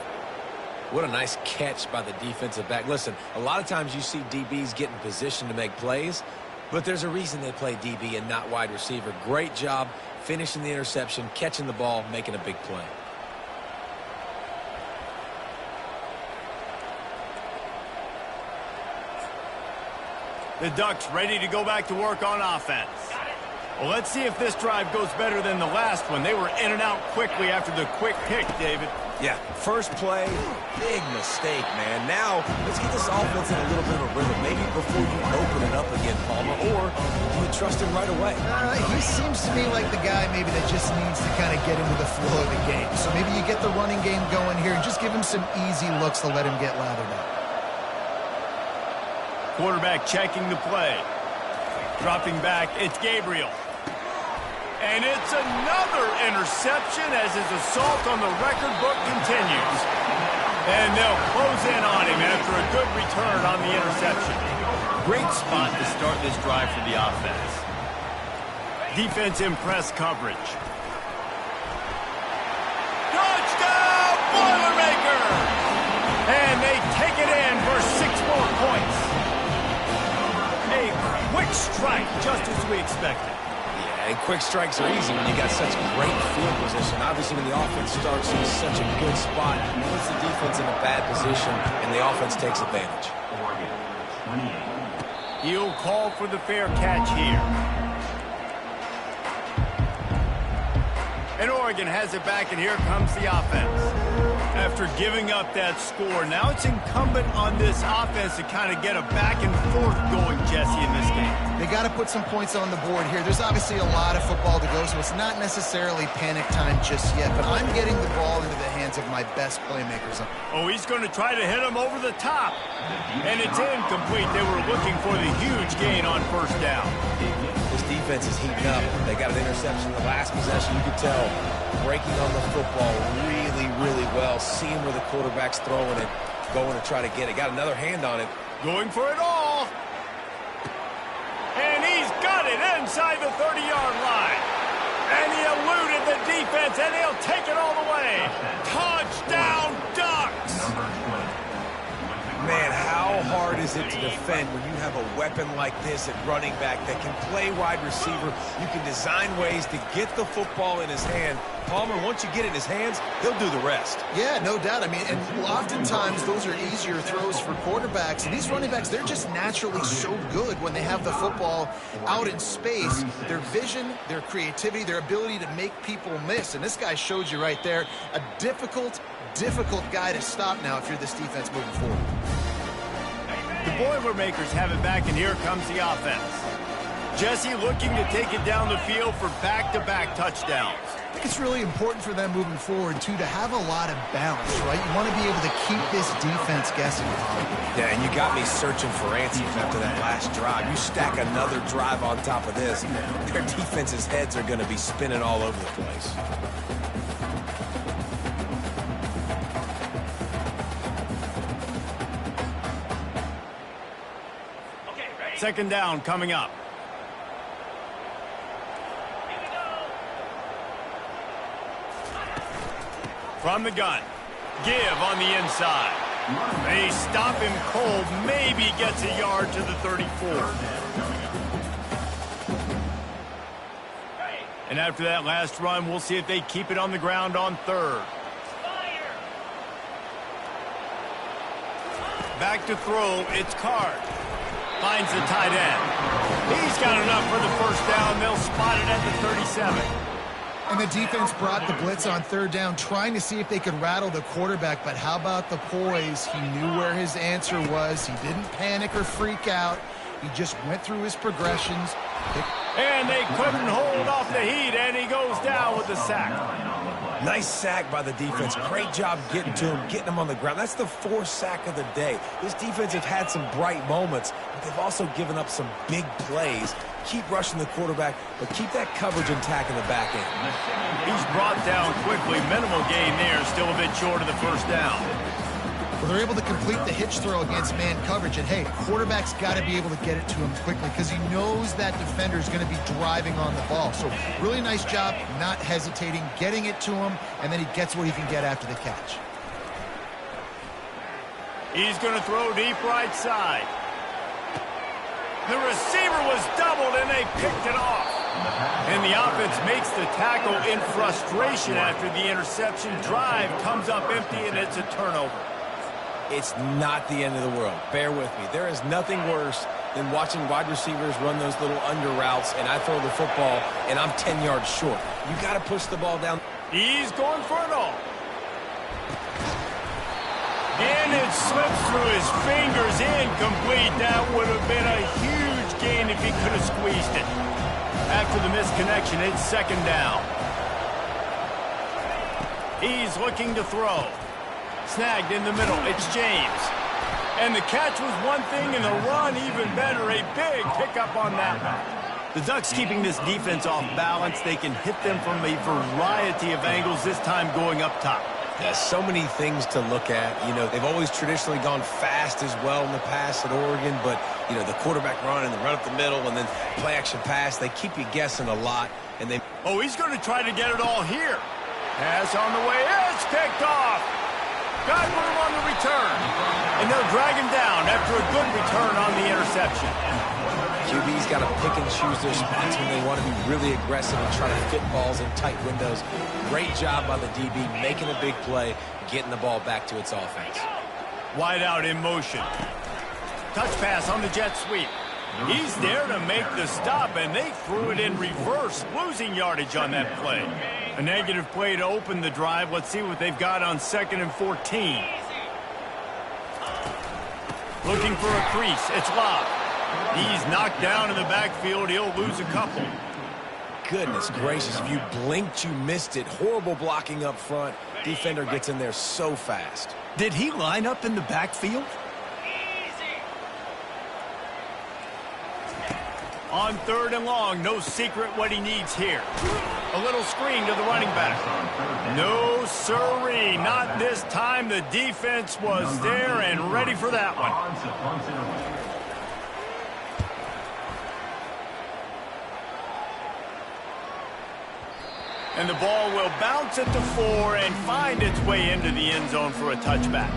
What a nice catch by the defensive back. Listen, a lot of times you see DBs get in position to make plays, but there's a reason they play DB and not wide receiver. Great job finishing the interception, catching the ball, making a big play. The Ducks ready to go back to work on offense. Well, let's see if this drive goes better than the last one. They were in and out quickly after the quick pick, David. Yeah, first play, big mistake, man. Now, let's get this offense in a little bit of a rhythm. Maybe before you open it up again, Palmer, or do you trust him right away? He seems to me like the guy maybe that just needs to kind of get into the flow of the game. So maybe you get the running game going here and just give him some easy looks to let him get lathered up. Quarterback checking the play. Dropping back, it's Gabriel. And it's another interception as his assault on the record book continues. And they'll close in on him after a good return on the interception. Great spot to start this drive for the offense. Defense in press coverage. Touchdown, Boilermakers! And they take it in for 6 more points. A quick strike, just as we expected. And quick strikes are easy when you got such great field position. Obviously, when the offense starts in such a good spot, it puts the defense in a bad position, and the offense takes advantage. He'll call for the fair catch here. And Oregon has it back, and here comes the offense. After giving up that score, now it's incumbent on this offense to kind of get a back and forth going, Jesse, in this game. They got to put some points on the board here. There's obviously a lot of football to go, so it's not necessarily panic time just yet, but I'm getting the ball into the hands of my best playmakers. Oh, he's going to try to hit him over the top. And it's incomplete. They were looking for the huge gain on 1st down. This defense is heating up. They got an interception in the last possession. You could tell breaking on the football really, really well. Seeing where the quarterback's throwing it, going to try to get it. Got another hand on it. Going for it all. And he's got it inside the 30-yard line. And he eluded the defense, and he'll take it all the way. Touchdown, Ducks! Man, how hard is it to defend when you have a weapon like this at running back that can play wide receiver? You can design ways to get the football in his hand. Palmer, once you get it in his hands, he'll do the rest. Yeah, no doubt. I mean, and oftentimes those are easier throws for quarterbacks. And these running backs, they're just naturally so good when they have the football out in space. Their vision, their creativity, their ability to make people miss. And this guy showed you right there, a difficult guy to stop now if you're this defense moving forward. The Boilermakers have it back, and here comes the offense. Jesse looking to take it down the field for back-to-back touchdowns. I think it's really important for them moving forward, too, to have a lot of balance, right? You want to be able to keep this defense guessing. Yeah, and you got me searching for answers after that last drive. You stack another drive on top of this, their defense's heads are going to be spinning all over the place. Second down coming up. From the gun. Give on the inside. They stop him cold. Maybe gets a yard to the 34. And after that last run, we'll see if they keep it on the ground on third. Back to throw. It's Card. Finds the tight end. He's got enough for the first down. They'll spot it at the 37. And the defense brought the blitz on third down, trying to see if they could rattle the quarterback. But how about the poise? He knew where his answer was. He didn't panic or freak out. He just went through his progressions. And they couldn't hold off the heat, and he goes down with the sack. Nice sack by the defense. Great job getting to him, getting him on the ground. That's the fourth sack of the day. This defense have had some bright moments, but they've also given up some big plays. Keep rushing the quarterback, but keep that coverage intact in the back end. He's brought down quickly. Minimal gain there, still a bit short of the first down. Well, they're able to complete the hitch throw against man coverage. And, hey, quarterback's got to be able to get it to him quickly because he knows that defender is going to be driving on the ball. So really nice job not hesitating, getting it to him, and then he gets what he can get after the catch. He's going to throw deep right side. The receiver was doubled, and they picked it off. And the offense makes the tackle in frustration after the interception. Drive comes up empty, and it's a turnover. It's not the end of the world. Bear with me. There is nothing worse than watching wide receivers run those little under routes, and I throw the football, and I'm 10 yards short. You got to push the ball down. He's going for it all. And it slips through his fingers, incomplete. That would have been a huge gain if he could have squeezed it. After the misconnection, it's second down. He's looking to throw. Snagged in the middle, it's James. And the catch was one thing, and the run even better. A big pickup on that one. The Ducks keeping this defense off balance. They can hit them from a variety of angles, this time going up top. There's so many things to look at. You know, they've always traditionally gone fast as well in the past at Oregon, but, you know, the quarterback run and the run up the middle and then play-action pass, they keep you guessing a lot. And they. Oh, he's going to try to get it all here. Pass on the way. It's picked off. Got room on the return. And they'll drag him down after a good return on the interception. QB's got to pick and choose their spots when they want to be really aggressive and try to fit balls in tight windows. Great job by the DB making a big play, getting the ball back to its offense. Wide out in motion. Touch pass on the jet sweep. He's there to make the stop, and they threw it in reverse, losing yardage on that play. A negative play to open the drive. Let's see what they've got on 2nd and 14. Looking for a crease. It's Love. He's knocked down in the backfield. He'll lose a couple. Goodness gracious, if you blinked, you missed it. Horrible blocking up front. Defender gets in there so fast. Did he line up in the backfield? On 3rd and long, no secret what he needs here. A little screen to the running back. No sirree, not this time. The defense was there and ready for that one. And the ball will bounce at the 4 and find its way into the end zone for a touchback.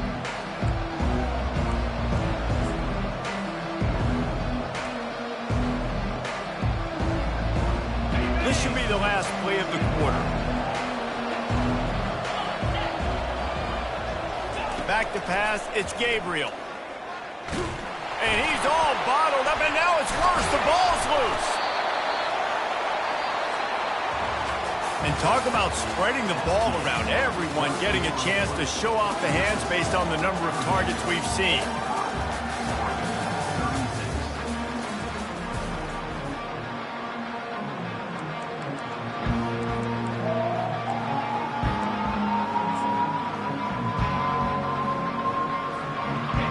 This should be the last play of the quarter. Back to pass, it's Gabriel. And he's all bottled up, and now it's worse. The ball's loose. And talk about spreading the ball around. Everyone getting a chance to show off the hands based on the number of targets we've seen.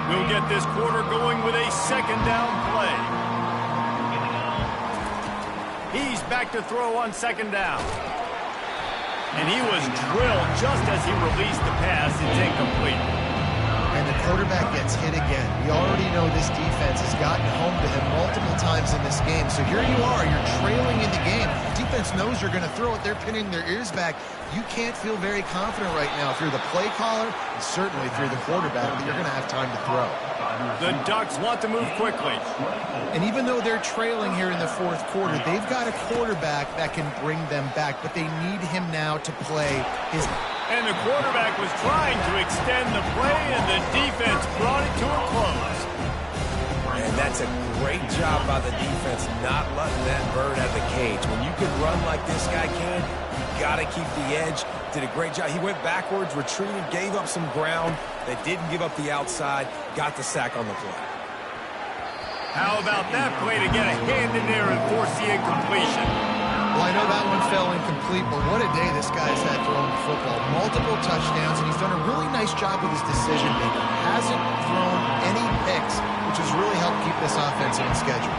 We'll get this quarter going with a second down play. He's back to throw on second down. And he was drilled just as he released the pass. It's incomplete. And the quarterback gets hit again. We already know this defense has gotten home to him multiple times in this game. So here you are, you're trailing in the game. The defense knows you're going to throw it. They're pinning their ears back. You can't feel very confident right now if you're the play caller, and certainly if you're the quarterback, that you're going to have time to throw. The Ducks want to move quickly. And even though they're trailing here in the fourth quarter, they've got a quarterback that can bring them back, but they need him now to play his... And the quarterback was trying to extend the play, and the defense brought it to a close. And that's a great job by the defense not letting that bird out of the cage. When you can run like this guy can, you got to keep the edge. Did a great job. He went backwards, retreated, gave up some ground. They didn't give up the outside, got the sack on the play. How about that play to get a hand in there and force the incompletion? Well, I know that one fell incomplete, but what a day this guy's had throwing the football. Multiple touchdowns, and he's done a really nice job with his decision-making. Hasn't thrown any picks, which has really helped keep this offense on schedule.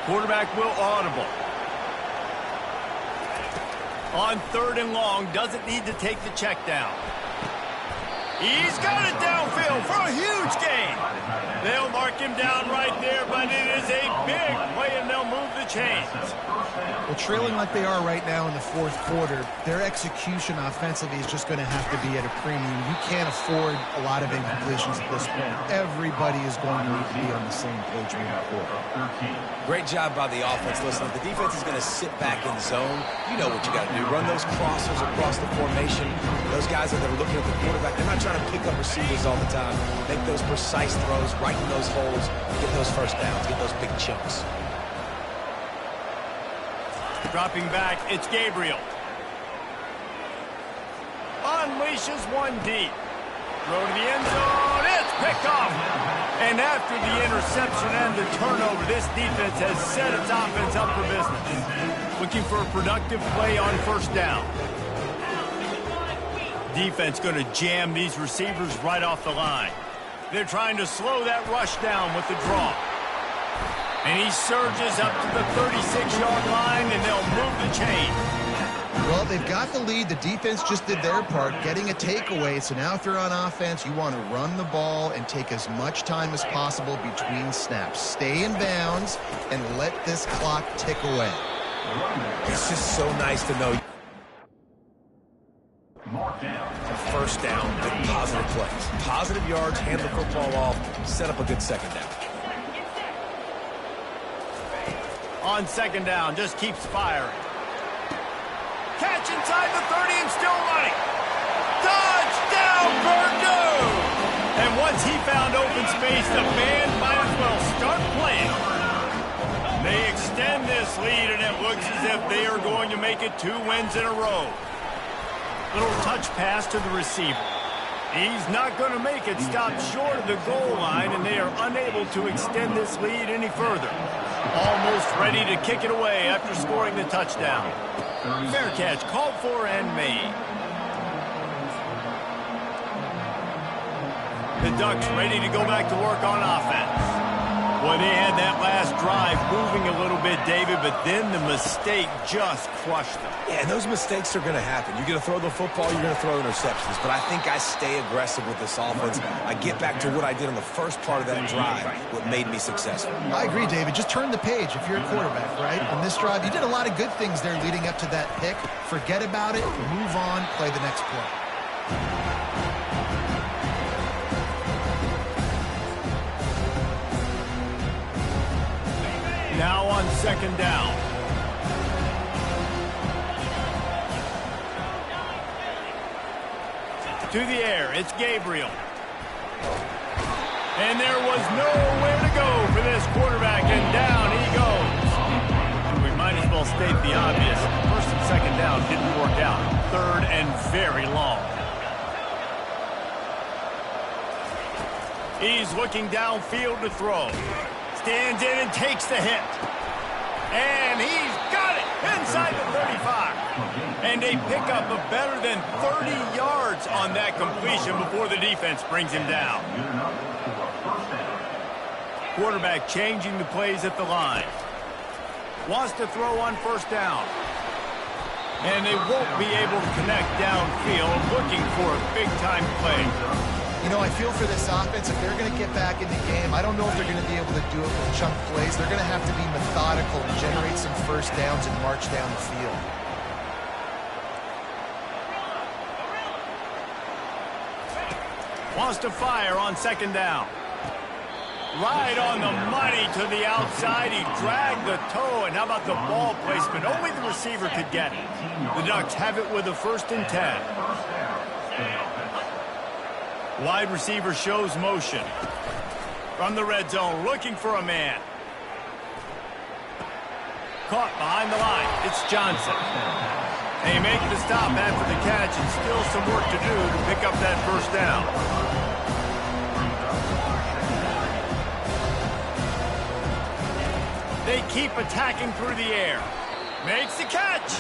Quarterback will audible. On third and long, doesn't need to take the check down. He's got it downfield for a huge gain. They'll mark him down right there, but it is a big play, and they'll move the chains. Well, trailing like they are right now in the fourth quarter, their execution offensively is just going to have to be at a premium. You can't afford a lot of incompletions at this point. Everybody is going to need to be on the same page moving forward. Great job by the offense. Listen, if the defense is going to sit back in zone, you know what you got to do. Run those crossers across the formation. Those guys that are looking at the quarterback, they're not trying to pick up receivers all the time. Make those precise throws right in those holes. Get those first downs. Get those big chunks. Dropping back, it's Gabriel. Unleashes one deep. Throw to the end zone. It's picked off. And after the interception and the turnover, this defense has set its offense up for business. Looking for a productive play on first down. Defense going to jam these receivers right off the line. They're trying to slow that rush down with the draw. And he surges up to the 36-yard line, and they'll move the chain. Well, they've got the lead. The defense just did their part, getting a takeaway. So now if you're on offense, you want to run the ball and take as much time as possible between snaps. Stay in bounds and let this clock tick away. It's just so nice to know. First down, big positive plays. Positive yards, hand the football off, set up a good second down. On second down, just keeps firing. Catch inside the 30 and still running. Touchdown, Purdue! And once he found open space, the band might as well start playing. They extend this lead, and it looks as if they are going to make it 2 wins in a row. Little touch pass to the receiver. He's not going to make it. Stopped short of the goal line, and they are unable to extend this lead any further. Almost ready to kick it away after scoring the touchdown. Fair catch called for and made. The Ducks ready to go back to work on offense. Boy, they had that last drive moving a little bit, David, but then the mistake just crushed them. Yeah, and those mistakes are going to happen. You're going to throw the football, you're going to throw interceptions. But I think I stay aggressive with this offense. I get back to what I did on the first part of that drive, what made me successful. I agree, David. Just turn the page if you're a quarterback, right? On this drive, you did a lot of good things there leading up to that pick. Forget about it, move on, play the next play. second down. To the air, it's Gabriel. And there was nowhere to go for this quarterback, and down he goes. We might as well state the obvious. First and second down didn't work out. Third and very long. He's looking downfield to throw. Stands in and takes the hit. And he's got it inside the 35. And a pickup of better than 30 yards on that completion before the defense brings him down. Quarterback changing the plays at the line. Wants to throw on first down. And they won't be able to connect downfield, looking for a big-time play. You know, I feel for this offense, if they're going to get back in the game, I don't know if they're going to be able to do it with chunk plays. They're going to have to be methodical and generate some first downs and march down the field. Wants to fire on second down. Right on the money to the outside. He dragged the toe, and how about the ball placement? Only the receiver could get it. The Ducks have it with a 1st and 10. Wide receiver shows motion. From the red zone, looking for a man. Caught behind the line. It's Johnson. They make the stop after the catch, and still some work to do to pick up that first down. They keep attacking through the air. Makes the catch.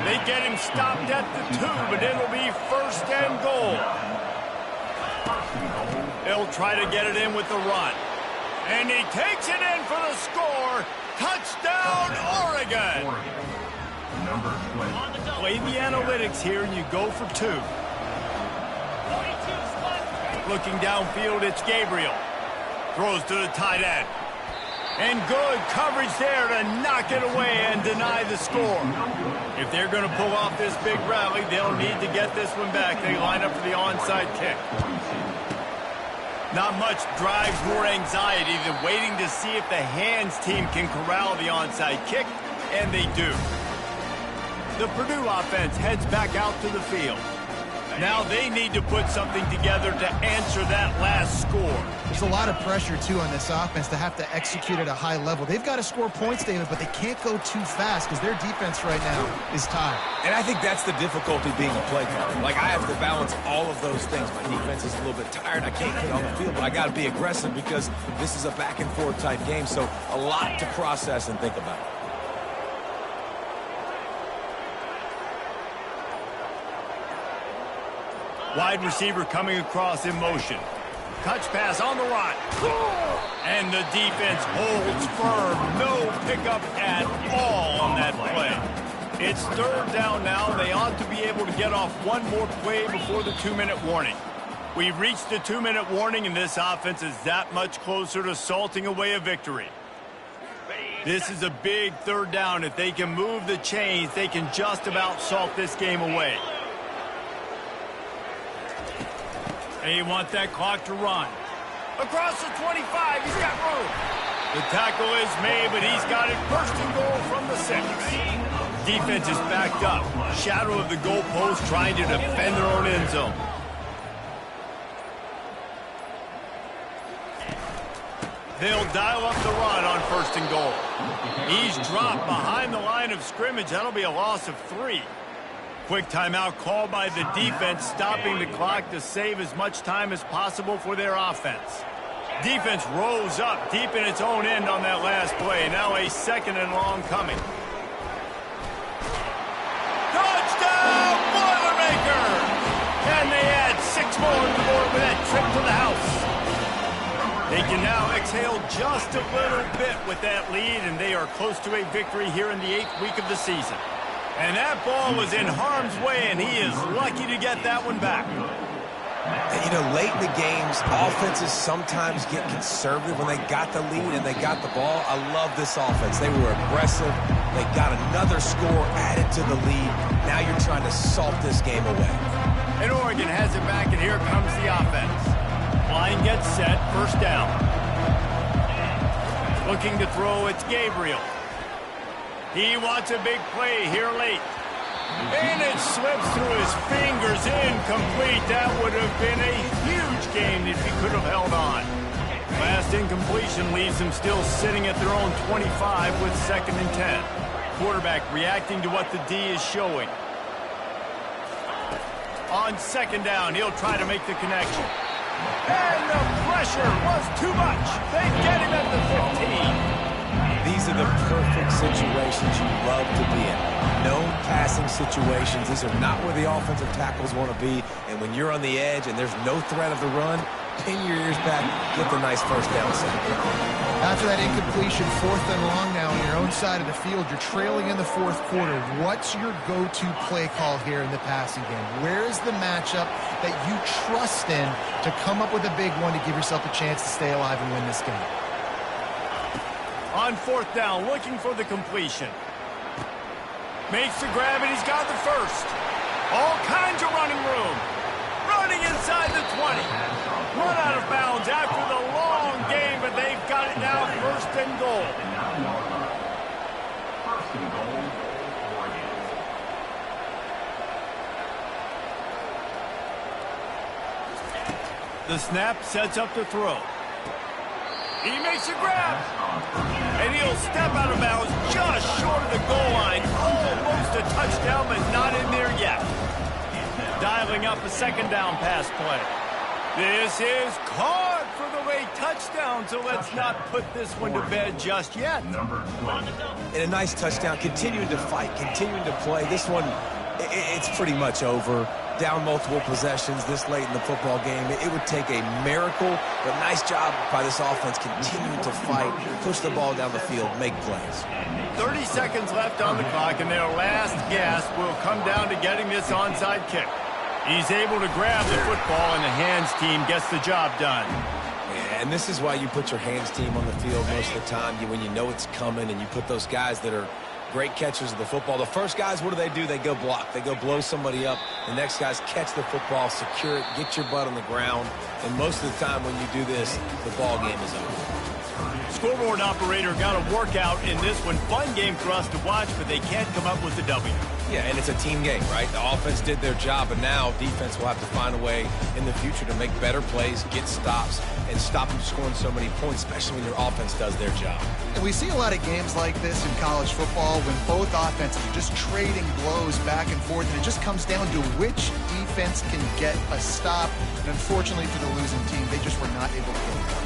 They get him stopped at the 2, but it'll be 1st and goal. They'll try to get it in with the run. And he takes it in for the score. Touchdown, Oregon. Play the analytics here, and you go for 2. Looking downfield, it's Gabriel. Throws to the tight end. And good coverage there to knock it away and deny the score. If they're going to pull off this big rally, they'll need to get this one back. They line up for the onside kick. Not much drives more anxiety than waiting to see if the hands team can corral the onside kick, and they do. The Purdue offense heads back out to the field. Now they need to put something together to answer that last score. There's a lot of pressure, too, on this offense to have to execute at a high level. They've got to score points, David, but they can't go too fast because their defense right now is tired. And I think that's the difficulty being a play caller. Like, I have to balance all of those things. My defense is a little bit tired. I can't get on the field, but I got to be aggressive because this is a back-and-forth type game, so a lot to process and think about. Wide receiver coming across in motion. Touch pass on the run. And the defense holds firm. No pickup at all on that play. It's 3rd down now. They ought to be able to get off one more play before the 2-minute warning. We've reached the 2-minute warning, and this offense is that much closer to salting away a victory. This is a big 3rd down. If they can move the chains, they can just about salt this game away. They want that clock to run. Across the 25, he's got room. The tackle is made, but he's got it 1st and goal from the 6. Defense is backed up. Shadow of the goalpost trying to defend their own end zone. They'll dial up the run on 1st and goal. He's dropped behind the line of scrimmage. That'll be a loss of 3. Quick timeout called by the defense, stopping the clock to save as much time as possible for their offense. Defense rose up deep in its own end on that last play. Now a 2nd and long coming. Touchdown, Boilermakers! And they add 6 more to the board with that trip to the house. They can now exhale just a little bit with that lead, and they are close to a victory here in the 8th week of the season. And that ball was in harm's way, and he is lucky to get that one back. And, you know, late in the games, offenses sometimes get conservative when they got the lead and they got the ball. I love this offense. They were aggressive. They got another score added to the lead. Now you're trying to salt this game away. And Oregon has it back, and here comes the offense. Line gets set, 1st down. Looking to throw, it's Gabriel. He wants a big play here late. And it slips through his fingers, incomplete. That would have been a huge gain if he could have held on. Last incompletion leaves them still sitting at their own 25 with 2nd and 10. Quarterback reacting to what the D is showing. On 2nd down, he'll try to make the connection. And the pressure was too much. They get him at the 15. These are the perfect situations you love to be in. No passing situations. These are not where the offensive tackles want to be. And when you're on the edge and there's no threat of the run, pin your ears back, get the nice 1st down sack. After that incompletion, 4th and long now on your own side of the field, you're trailing in the 4th quarter. What's your go-to play call here in the passing game? Where is the matchup that you trust in to come up with a big one to give yourself a chance to stay alive and win this game? On 4th down, looking for the completion. Makes the grab, and he's got the 1st. All kinds of running room. Running inside the 20. Run out of bounds after the long game, but they've got it now 1st and goal. The snap sets up the throw. He makes a grab. And he'll step out of bounds just short of the goal line. Almost a touchdown, but not in there yet. Dialing up a 2nd down pass play. This is caught for the late touchdown, so let's not put this one to bed just yet. And a nice touchdown, continuing to fight, continuing to play. This one, it's pretty much over. Down multiple possessions this late in the football game. It would take a miracle, but nice job by this offense continuing to fight, push the ball down the field, make plays. 30 seconds left on the clock, and their last gasp will come down to getting this onside kick. He's able to grab the football, and the hands team gets the job done. Yeah, and this is why you put your hands team on the field most of the time, when you know it's coming, and you put those guys that are great catchers of the football. The first guys, what do? They go block. They go blow somebody up. The next guys catch the football, secure it, get your butt on the ground. And most of the time when you do this, the ball game is over. Scoreboard operator got a workout in this one. Fun game for us to watch, but they can't come up with a W. Yeah, and it's a team game, right? The offense did their job, and now defense will have to find a way in the future to make better plays, get stops, and stop them scoring so many points, especially when your offense does their job. And we see a lot of games like this in college football when both offenses are just trading blows back and forth, and it just comes down to which defense can get a stop. And unfortunately for the losing team, they just were not able to get it.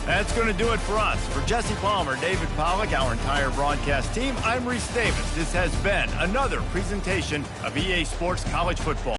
That's going to do it for us. For Jesse Palmer, David Pollack, our entire broadcast team, I'm Reese Davis. This has been another presentation of EA Sports College Football.